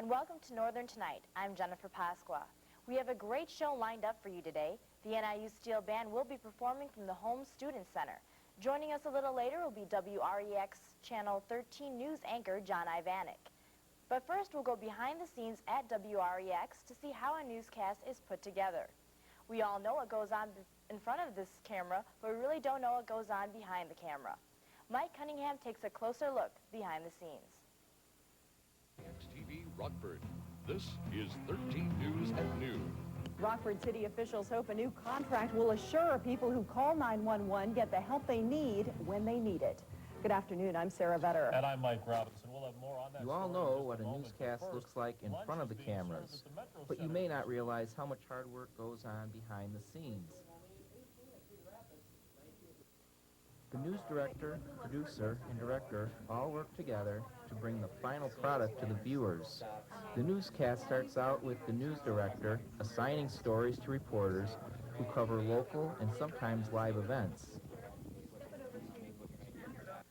and welcome to Northern Tonight. I'm Jennifer Pasqua. We have a great show lined up for you today. The NIU Steel Band will be performing from the Home Student Center. Joining us a little later will be WREX Channel 13 News anchor John Ivanek. But first, we'll go behind the scenes at WREX to see how a newscast is put together. We all know what goes on in front of this camera, but we really don't know what goes on behind the camera. Mike Cunningham takes a closer look behind the scenes. XTV Rockford. This is 13 News at noon. Rockford City officials hope a new contract will assure people who call 911 get the help they need when they need it. Good afternoon, I'm Sarah Vetter. And I'm Mike Robinson. We'll have more on that. You all know what a newscast looks like in front of the cameras, but you may not realize how much hard work goes on behind the scenes. The news director, producer, and director all work together to bring the final product to the viewers. The newscast starts out with the news director assigning stories to reporters who cover local and sometimes live events.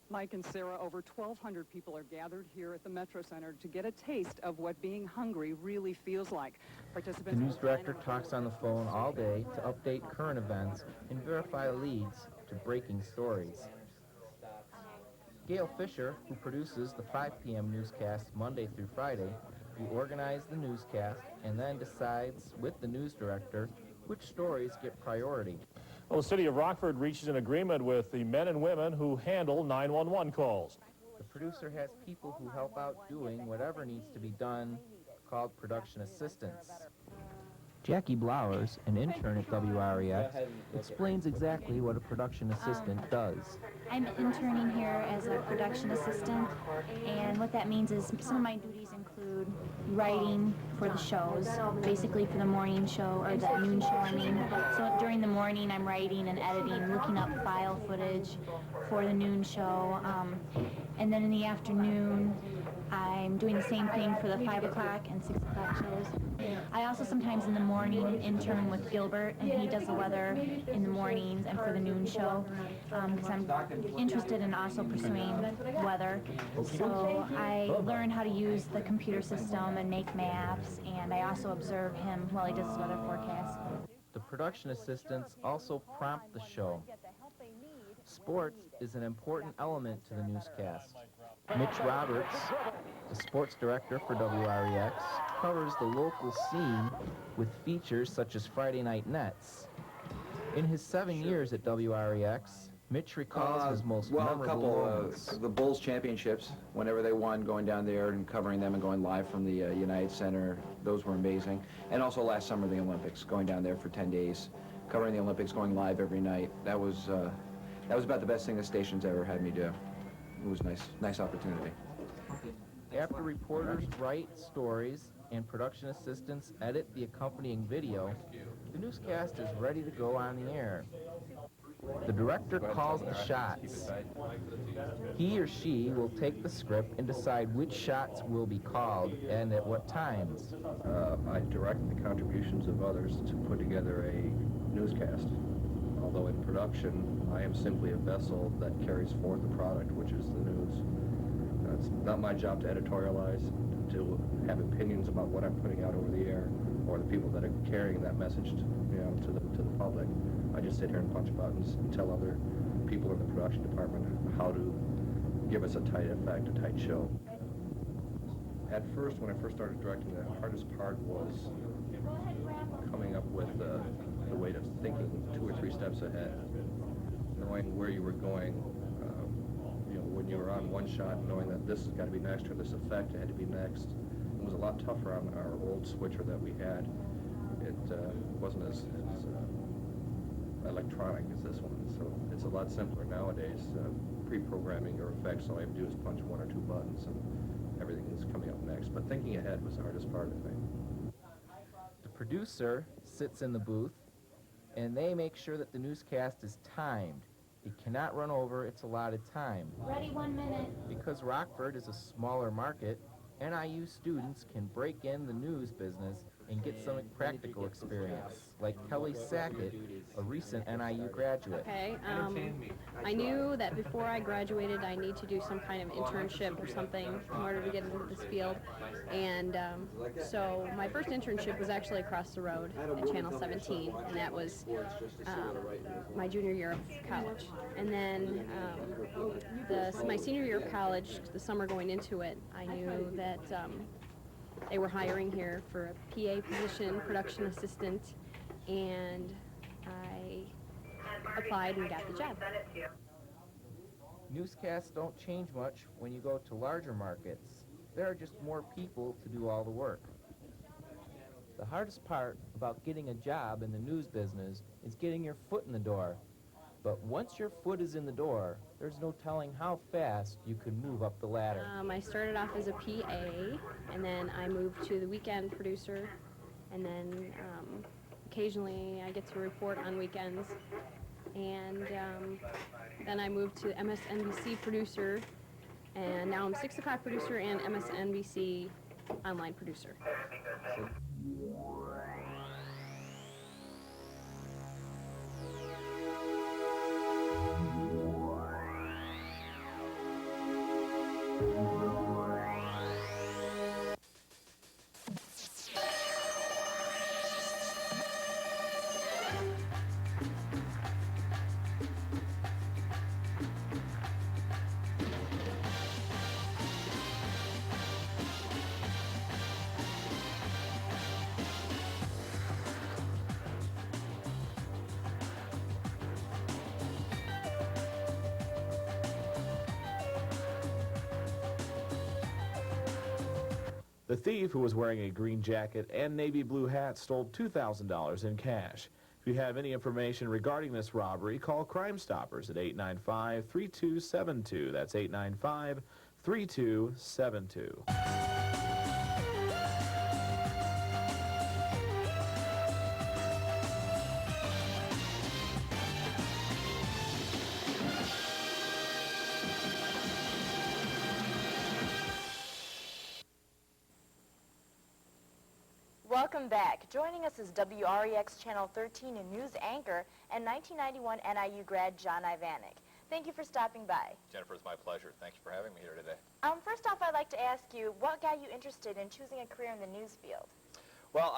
Mike and Sarah, over 1,200 people are gathered here at the Metro Center to get a taste of what being hungry really feels like. The news director talks on the phone all day to update current events and verify leads to breaking stories. Gail Fisher, who produces the 5 p.m. newscast Monday through Friday, will organize the newscast and then decides with the news director which stories get priority. Well, the city of Rockford reaches an agreement with the men and women who handle 911 calls. The producer has people who help out doing whatever needs to be done, called production assistants. Jackie Blowers, an intern at WREX, explains exactly what a production assistant does. I'm interning here as a production assistant, and what that means is some of my duties include writing for the shows, basically for the morning show, or the noon show, I mean. So during the morning I'm writing and editing, looking up file footage for the noon show, and then in the afternoon I'm doing the same thing for the 5 o'clock and 6 o'clock shows. I also sometimes in the morning intern with Gilbert, and he does the weather in the mornings and for the noon show, because I'm interested in also pursuing weather. So I learn how to use the computer system and make maps, and I also observe him while he does his weather forecast. The production assistants also prompt the show. Sports is an important element to the newscast. Mitch Roberts, the sports director for WREX, covers the local scene with features such as Friday Night Nets. In his 7 years at WREX, Mitch recalls his most memorable moments. The Bulls championships, whenever they won, going down there and covering them and going live from the United Center, those were amazing. And also last summer, the Olympics, going down there for 10 days, covering the Olympics, going live every night. That was about the best thing the station's ever had me do. It was nice opportunity. After reporters write stories and production assistants edit the accompanying video, the newscast is ready to go on the air. The director calls the shots. He or she will take the script and decide which shots will be called and at what times. I direct the contributions of others to put together a newscast. Although in production, I am simply a vessel that carries forth the product, which is the news. It's not my job to editorialize, to have opinions about what I'm putting out over the air, or the people that are carrying that message to the public. I just sit here and punch buttons and tell other people in the production department how to give us a tight effect, a tight show. At first, when I first started directing, the hardest part was coming up with the way of thinking 2 or 3 steps ahead, knowing where you were going. When you were on one shot, knowing that this has got to be next or this effect had to be next. It was a lot tougher on our old switcher that we had. It wasn't as electronic as this one, so it's a lot simpler nowadays. Pre-programming your effects, all I have to do is punch 1 or 2 buttons and everything is coming up next. But thinking ahead was the hardest part, I think. The producer sits in the booth, and they make sure that the newscast is timed. It cannot run over its allotted time. Ready 1 minute. Because Rockford is a smaller market, NIU students can break in the news business and get some practical experience, like Kelly Sackett, a recent NIU graduate. Okay, I knew that before I graduated I need to do some kind of internship or something in order to get into this field, and so my first internship was actually across the road at Channel 17, and that was my junior year of college. And then my senior year of college, the summer going into it, I knew that they were hiring here for a PA position, production assistant, and I applied and got the job. Newscasts don't change much when you go to larger markets. There are just more people to do all the work. The hardest part about getting a job in the news business is getting your foot in the door. But once your foot is in the door, there's no telling how fast you can move up the ladder. I started off as a PA, and then I moved to the weekend producer, and then occasionally I get to report on weekends, and then I moved to MSNBC producer, and now I'm 6 o'clock producer and MSNBC online producer. The thief, who was wearing a green jacket and navy blue hat, stole $2,000 in cash. If you have any information regarding this robbery, call Crime Stoppers at 895-3272. That's 895-3272. Welcome back. Joining us is WREX Channel 13 and news anchor and 1991 NIU grad John Ivanek. Thank you for stopping by. Jennifer, it's my pleasure. Thank you for having me here today. First off, I'd like to ask you, what got you interested in choosing a career in the news field? Well,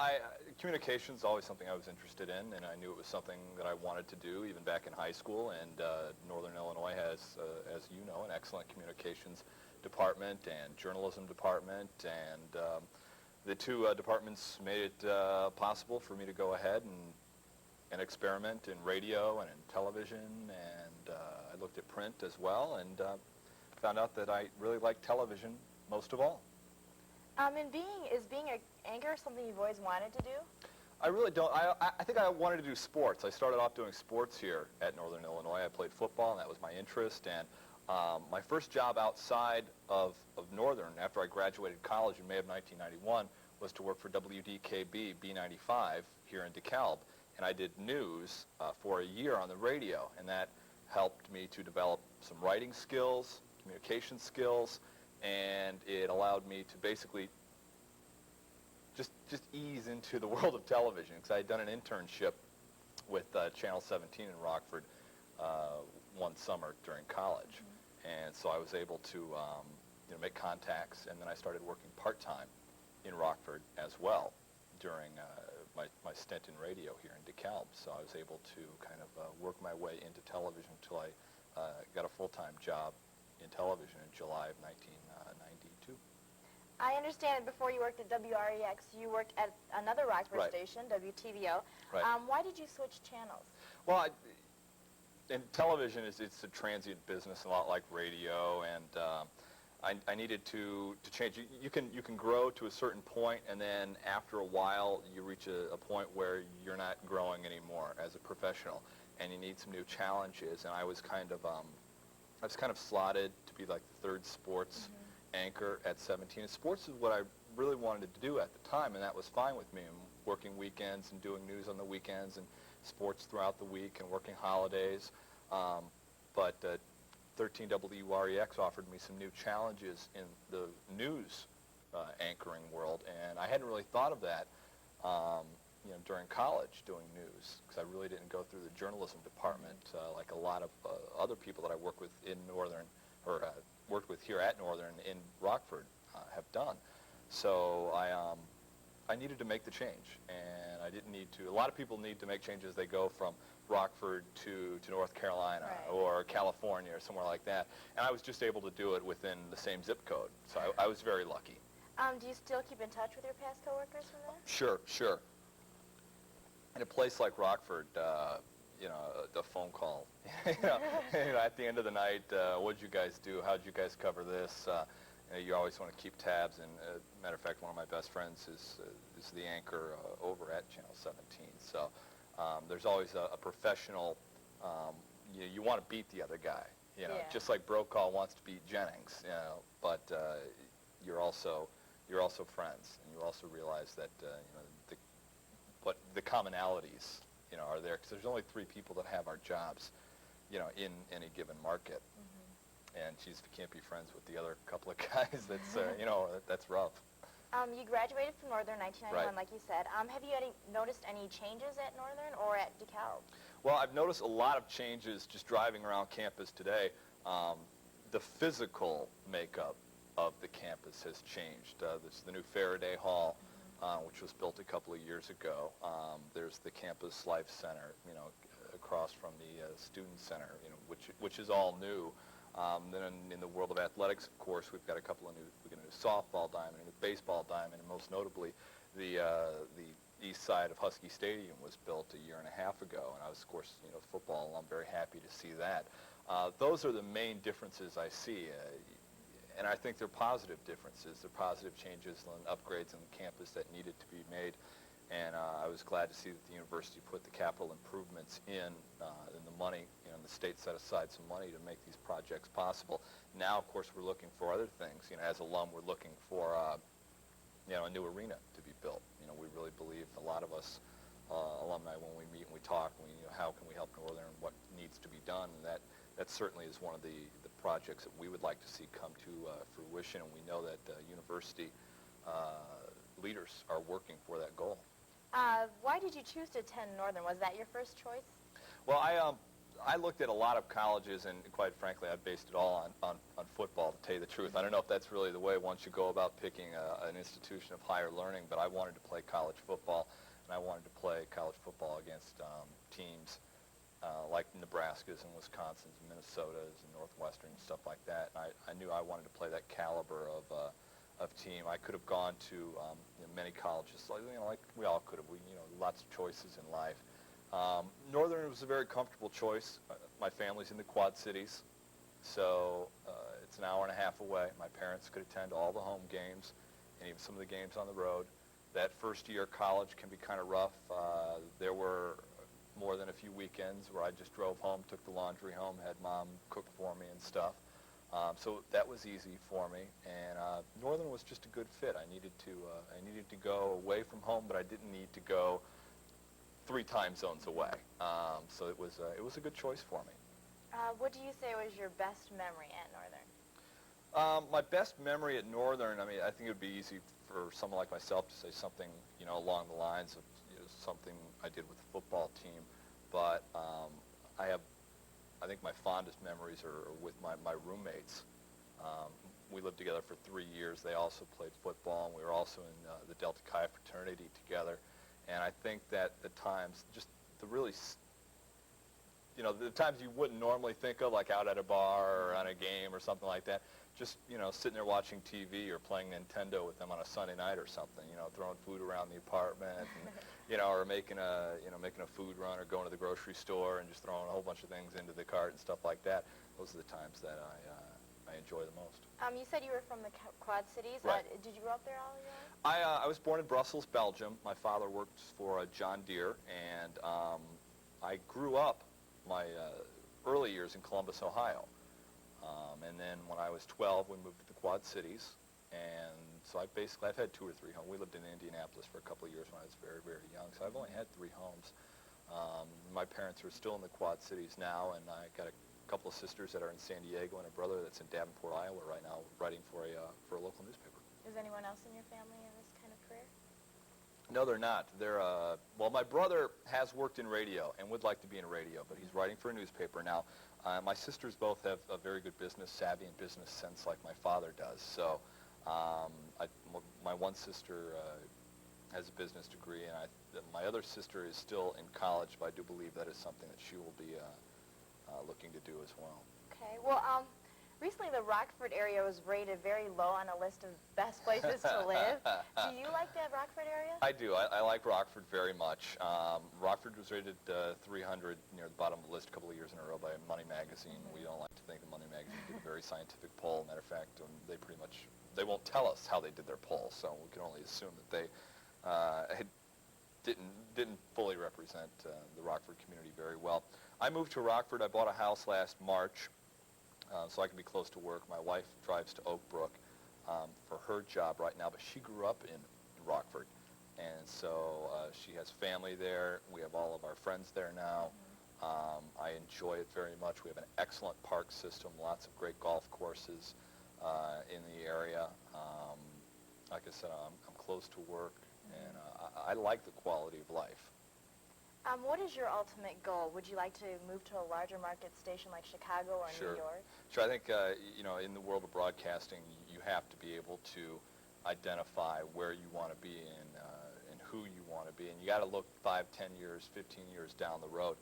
communications is always something I was interested in, and I knew it was something that I wanted to do even back in high school. And Northern Illinois has, as you know, an excellent communications department and journalism department, and the two departments made it possible for me to go ahead and experiment in radio and in television, and I looked at print as well, and found out that I really like television most of all. Is being an anchor something you've always wanted to do? I really don't. I think I wanted to do sports. I started off doing sports here at Northern Illinois. I played football, and that was my interest, and my first job outside of Northern, after I graduated college in May of 1991, was to work for WDKB B95 here in DeKalb. And I did news for a year on the radio, and that helped me to develop some writing skills, communication skills, and it allowed me to basically just ease into the world of television, because I had done an internship with Channel 17 in Rockford one summer during college. And so I was able to make contacts, and then I started working part-time in Rockford as well during my stint in radio here in DeKalb. So I was able to kind of work my way into television until I got a full-time job in television in July of 1992. I understand before you worked at WREX, you worked at another Rockford station, WTVO. Right. Why did you switch channels? Well, in television, it's a transient business, a lot like radio, and I needed to change. You can grow to a certain point, and then after a while, you reach a point where you're not growing anymore as a professional, and you need some new challenges. And I was kind of slotted to be like the third sports anchor at 17. And sports is what I really wanted to do at the time, and that was fine with me. And working weekends and doing news on the weekends and sports throughout the week and working holidays. But 13 WREX offered me some new challenges in the news anchoring world, and I hadn't really thought of that during college doing news, because I really didn't go through the journalism department like a lot of other people that I work with in Northern, or worked with here at Northern in Rockford have done. So I needed to make the change, and I didn't need to. A lot of people need to make changes. They go from Rockford to North Carolina or California or somewhere like that, and I was just able to do it within the same zip code. So I was very lucky. Do you still keep in touch with your past coworkers from there? Sure. In a place like Rockford, the phone call, at the end of the night, what'd you guys do? How'd you guys cover this? You always want to keep tabs, and matter of fact, one of my best friends is the anchor over at Channel 17. So there's always a professional. You want to beat the other guy, just like Brokaw wants to beat Jennings, but you're also friends, and you also realize that the commonalities are there, because there's only 3 people that have our jobs, in any given market. And geez, if you can't be friends with the other couple of guys, that's that's rough. You graduated from Northern in 1991, Right. like you said. Have you noticed any changes at Northern or at DeKalb? Well, I've noticed a lot of changes just driving around campus today. The physical makeup of the campus has changed. There's the new Faraday Hall, which was built a couple of years ago. There's the Campus Life Center, across from the Student Center, which is all new. Then in the world of athletics, of course, we've got a new softball diamond, a new baseball diamond, and most notably, the east side of Husky Stadium was built a year and a half ago, and I was, of course, football alum, very happy to see that. Those are the main differences I see, and I think they're positive differences. They're positive changes and upgrades on the campus that needed to be made, and I was glad to see that the university put the capital improvements in the money. The state set aside some money to make these projects possible. Now, of course, we're looking for other things. As alum, we're looking for a new arena to be built. We really believe, a lot of us alumni, when we meet and we talk, how can we help Northern, and what needs to be done, and that certainly is one of the projects that we would like to see come to fruition, and we know that university leaders are working for that goal. Why did you choose to attend Northern? Was that your first choice? Well, I looked at a lot of colleges, and quite frankly, I based it all on football, to tell you the truth. I don't know if that's really the way one should go about picking an institution of higher learning, but I wanted to play college football, and I wanted to play college football against teams like Nebraska's and Wisconsin's and Minnesota's and Northwestern and stuff like that. And I knew I wanted to play that caliber of team. I could have gone to many colleges, like we all could have. Lots of choices in life. Northern was a very comfortable choice. My family's in the Quad Cities, so it's an hour and a half away. My parents could attend all the home games and even some of the games on the road. That first year of college can be kind of rough. There were more than a few weekends where I just drove home, took the laundry home, had Mom cook for me and stuff. So that was easy for me, and Northern was just a good fit. I needed to go away from home, but I didn't need to go 3 time zones away. So it was a good choice for me. What do you say was your best memory at Northern? My best memory at Northern, I think it would be easy for someone like myself to say something, along the lines of something I did with the football team. But I think my fondest memories are with my roommates. We lived together for 3 years. They also played football, and we were also in the Delta Chi fraternity together. And I think that at times, just the really, the times you wouldn't normally think of, like out at a bar or on a game or something like that, just, sitting there watching TV or playing Nintendo with them on a Sunday night or something, throwing food around the apartment, and, or making a food run, or going to the grocery store and just throwing a whole bunch of things into the cart and stuff like that. Those are the times that I enjoy the most. You said you were from the Quad Cities. Right. Did you grow up there all your life? I was born in Brussels, Belgium. My father worked for John Deere, and I grew up my early years in Columbus, Ohio. And then when I was 12, we moved to the Quad Cities, and so I've had 2 or 3 homes. We lived in Indianapolis for a couple of years when I was very, very young, so I've only had 3 homes. My parents are still in the Quad Cities now, and I got a couple of sisters that are in San Diego and a brother that's in Davenport, Iowa right now, writing for a local newspaper. Is anyone else in your family in this kind of career? No, they're not. They're, well, my brother has worked in radio and would like to be in radio, but he's writing for a newspaper now. My sisters both have a very good business savvy and business sense like my father does. So my one sister has a business degree, and my other sister is still in college, but I do believe that is something that she will be looking to do as well. Okay. Well, recently the Rockford area was rated very low on a list of best places to live. Do you like the Rockford area? I do. I like Rockford very much. Rockford was rated 300 near the bottom of the list a couple of years in a row by Money Magazine. We don't like to think that Money Magazine did a very scientific poll. Matter of fact, they won't tell us how they did their poll, so we can only assume that they didn't fully represent the Rockford community very well. I moved to Rockford. I bought a house last March so I can be close to work. My wife drives to Oak Brook for her job right now, but she grew up in Rockford, and so she has family there. We have all of our friends there now. I enjoy it very much. We have an excellent park system, lots of great golf courses in the area. Like I said, I'm close to work, and I like the quality of life. What is your ultimate goal? Would you like to move to a larger market station like Chicago or Sure. New York? Sure. I think, in the world of broadcasting, you have to be able to identify where you want to be and who you want to be. And you got to look 5, 10 years, 15 years down the road.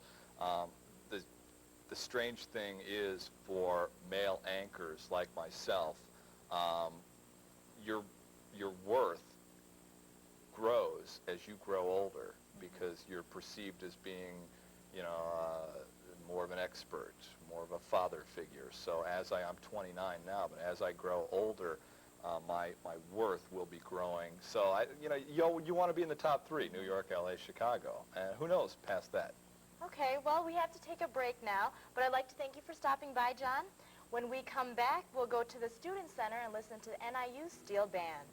The strange thing is for male anchors like myself, your worth grows as you grow older, because you're perceived as being, more of an expert, more of a father figure. So I'm 29 now, but as I grow older, my worth will be growing. So you want to be in the top 3, New York, LA, Chicago, and who knows past that. Okay, well, we have to take a break now, but I'd like to thank you for stopping by, John. When we come back, we'll go to the Student Center and listen to NIU Steel Band.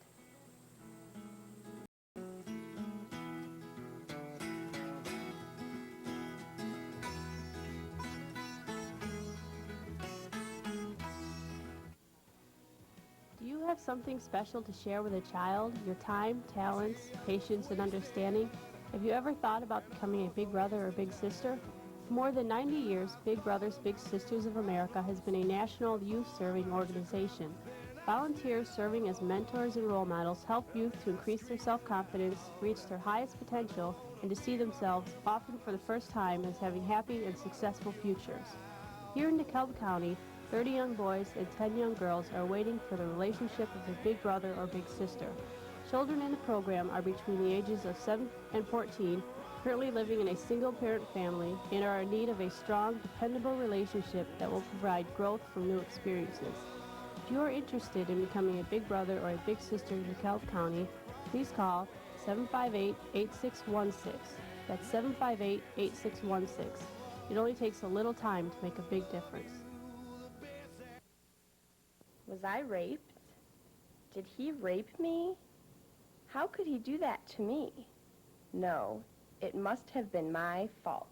Do you have something special to share with a child? Your time, talents, patience, and understanding? Have you ever thought about becoming a big brother or big sister? For more than 90 years, Big Brothers Big Sisters of America has been a national youth-serving organization. Volunteers serving as mentors and role models help youth to increase their self-confidence, reach their highest potential, and to see themselves, often for the first time, as having happy and successful futures. Here in DeKalb County, 30 young boys and 10 young girls are waiting for the relationship of a big brother or big sister. Children in the program are between the ages of 7 and 14, currently living in a single-parent family, and are in need of a strong, dependable relationship that will provide growth from new experiences. If you are interested in becoming a big brother or a big sister in DeKalb County, please call 758-8616. That's 758-8616. It only takes a little time to make a big difference. Was I raped? Did he rape me? How could he do that to me? No, it must have been my fault.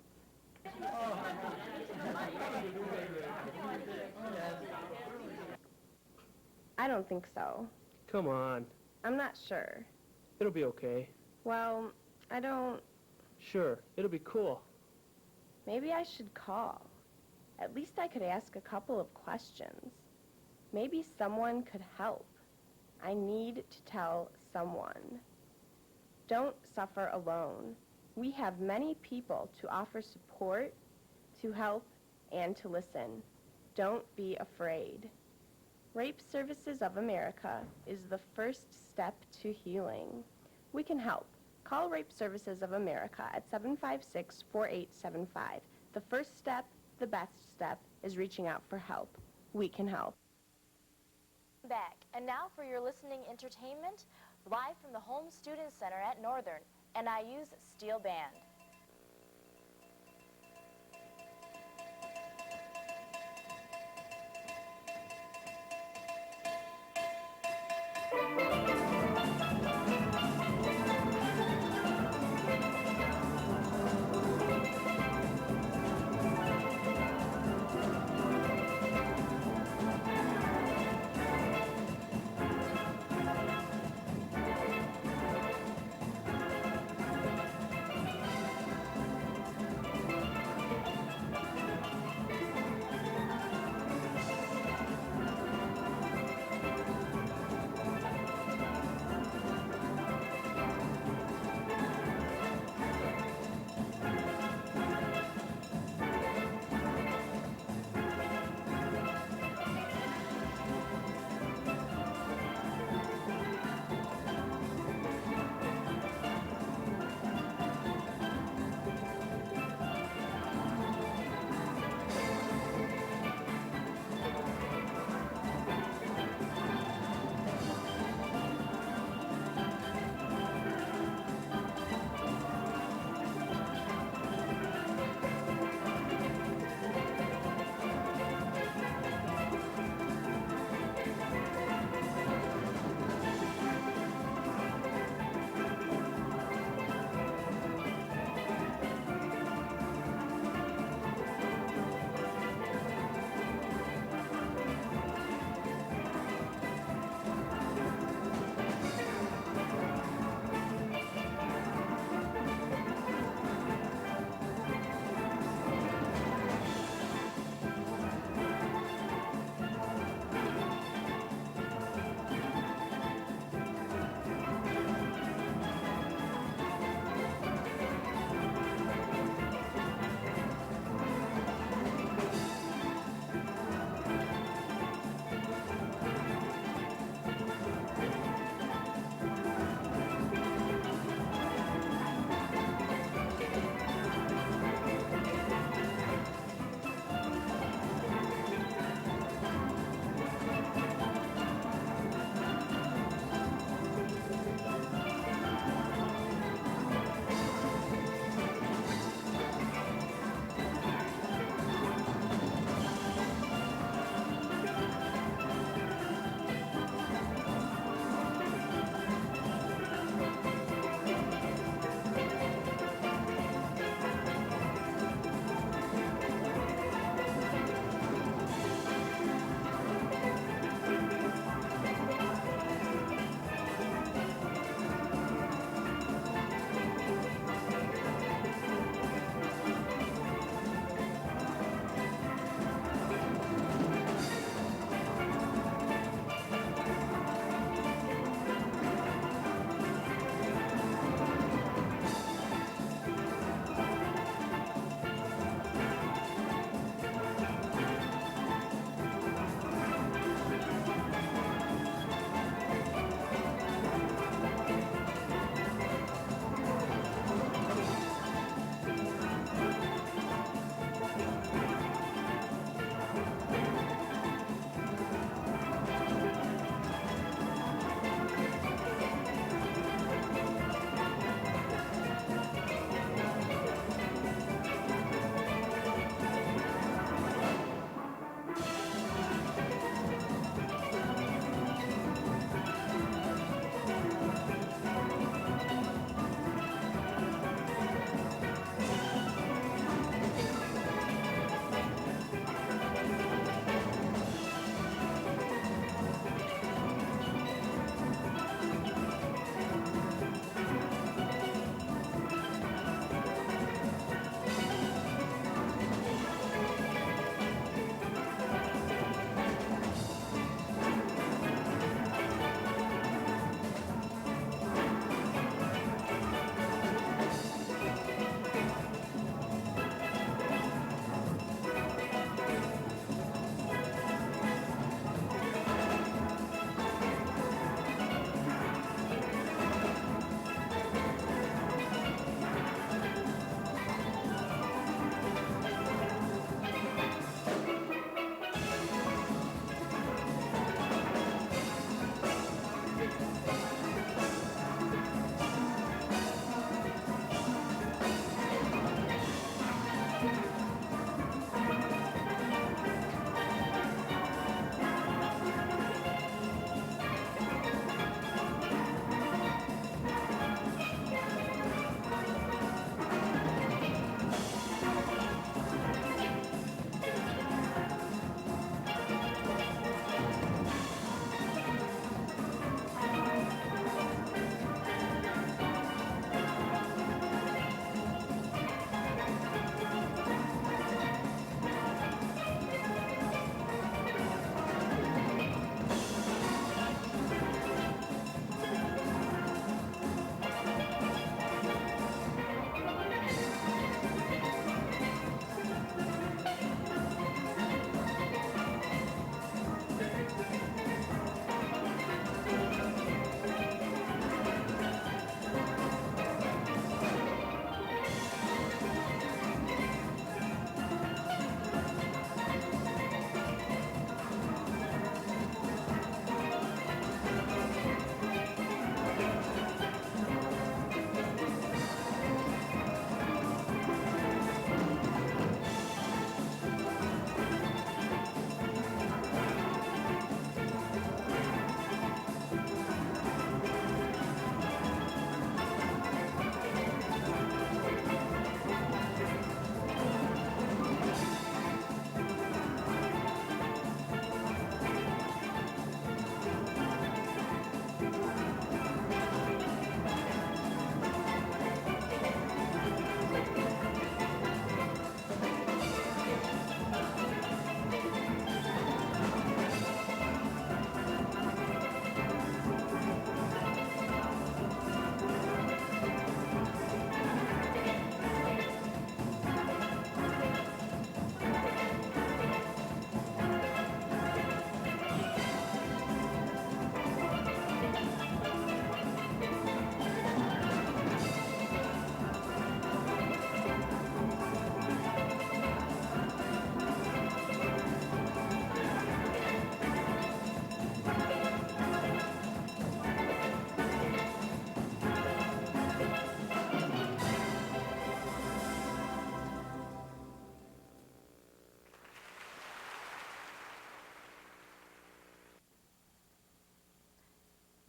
I don't think so. Come on. I'm not sure. It'll be okay. Well, I don't... Sure, it'll be cool. Maybe I should call. At least I could ask a couple of questions. Maybe someone could help. I need to tell someone. Don't suffer alone. We have many people to offer support, to help, and to listen. Don't be afraid. Rape Services of America is the first step to healing. We can help. Call Rape Services of America at 756-4875. The first step, the best step, is reaching out for help. We can help. Back. And now for your listening entertainment, live from the Home Student Center at Northern, NIU's Steel Band.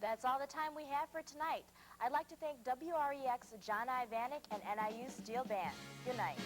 That's all the time we have for tonight. I'd like to thank WREX John Ivanek and NIU Steel Band. Good night.